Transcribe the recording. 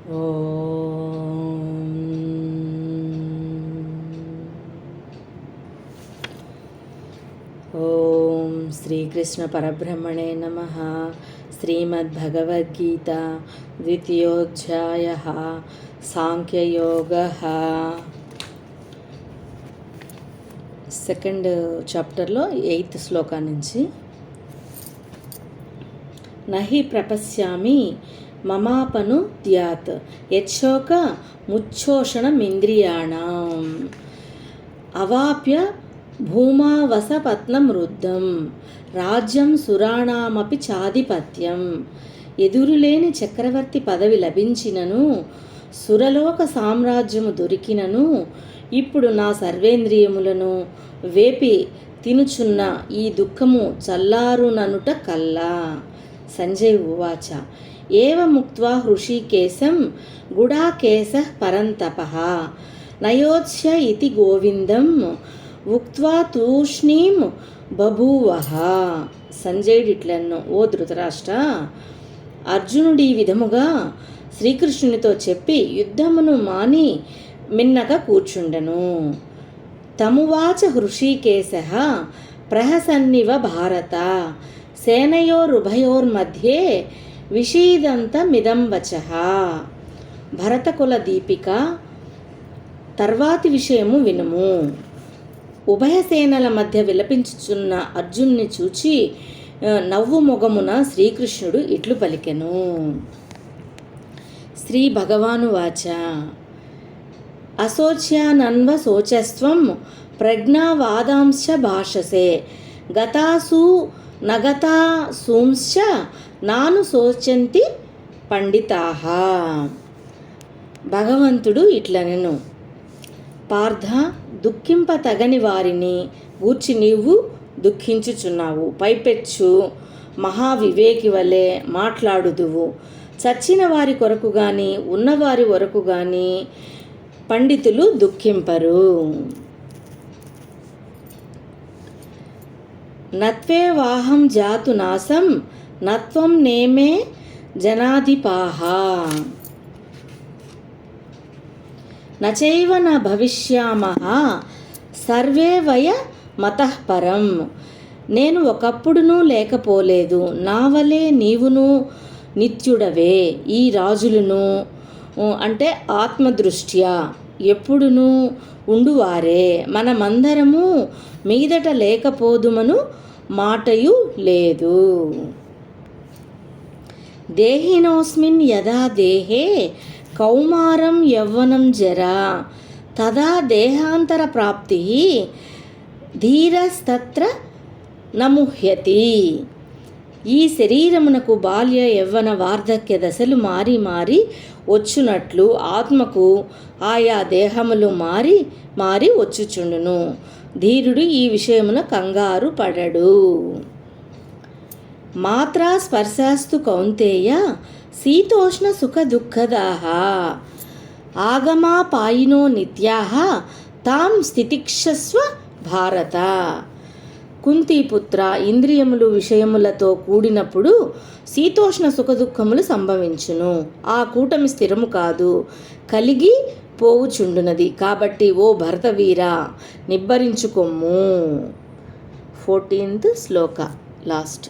ఓం శ్రీకృష్ణ పరబ్రహ్మణే నమః. శ్రీమద్భగవద్గీత ద్వితీయోధ్యాయః సాంఖ్యయోగః. సెకండ్ చాప్టర్లో 8th శ్లోకా నుంచి నహి ప్రపశ్యామి మమాపను ద్యాత్ యచ్చోక ముచ్చోషణమింద్రియాణం అవాప్య భూమావసపత్నమృద్ధం రాజ్యం సురాణామపి చాధిపత్యం. ఎదురులేని చక్రవర్తి పదవి లభించినను, సురలోక సామ్రాజ్యము దొరికినను, ఇప్పుడు నా సర్వేంద్రియములను వేపి తినుచున్న ఈ దుఃఖము చల్లారుననుట కల్లా. సంజయ్ ఉవాచ ఏవముక్త్వా హృషీకేశం గుడాకేశః పరంతపః నయోత్స్య ఇతి గోవిందం ఉక్త్వా తూష్ణీం బభూవః. సంజయుడు ఇట్లన్నో, ఓ ధృతరాష్ట్ర, అర్జునుడు ఈ విధముగా శ్రీకృష్ణునితో చెప్పి యుద్ధమును మాని మిన్నగా కూర్చుండెను. తమువాచ హృషీకేశః ప్రహసన్నివ భారత సేనయోరుభయోర్మధ్యే విషీదంతమిదం వచః. భరతకుల దీపిక, తర్వాతి విషయము వినుము. ఉభయ సేనల మధ్య విలపించుచున్న అర్జున్ని చూచి నవ్వు మొగమున శ్రీకృష్ణుడు ఇట్లు పలికెను. శ్రీ భగవాను వాచ అశోచ్యానన్వ శోచస్త్వం ప్రజ్ఞావాదాంశ భాషసే గతాసు నగతాసూంశ్చ నాను శోచంతి పండితాః. భగవంతుడు ఇట్లనెను, పార్థ, దుఃఖింప తగని వారిని గూర్చి నీవు దుఃఖించుచున్నావు. పైపెచ్చు మహావివేకి వలె మాట్లాడుదువు. చచ్చిన వారి కొరకు గాని ఉన్నవారి వరకు గాని పండితులు దుఃఖింపరు. నత్వేవాహం జాతు నాశం నత్వం నేమే జనాధిపాః నచైవ న భవిష్యామః సర్వే వయ మతః పరం. నేను ఒకప్పుడునూ లేకపోలేదు, నా వలె నీవును నిత్యుడవే. ఈ రాజులను అంటే ఆత్మదృష్ట్యా ఎప్పుడునూ ఉండువారే. మనమందరము మీదట లేకపోదుమను మాటయు లేదు. దేహినోస్మిన్ యదా దేహే కౌమారం యవ్వనం జరా తదా దేహాంతర ప్రాప్తి ధీరస్తత్ర నముహ్యతి. ఈ శరీరమునకు బాల్య యవ్వన వార్ధక్య దశలు మారి మారి వచ్చునట్లు ఆత్మకు ఆయా దేహములు మారి మారి వచ్చుచుండును. ధీరుడు ఈ విషయమున కంగారు పడడు. మాత్రా స్పర్శాస్తు కౌంతేయ శీతోష్ణ సుఖ దుఃఖదాః ఆగమాపాయినో నిత్యాః తాం స్థితిక్షస్వ భారత. కుంతీపుత్ర, ఇంద్రియములు విషయములతో కూడినప్పుడు శీతోష్ణ సుఖదుఖములు సంభవించును. ఆ కూటమి స్థిరము కాదు, కలిగి పోవుచుండునది. కాబట్టి ఓ భరతవీరా, నిబ్బరించుకొమ్ము. 14th శ్లోక లాస్ట్.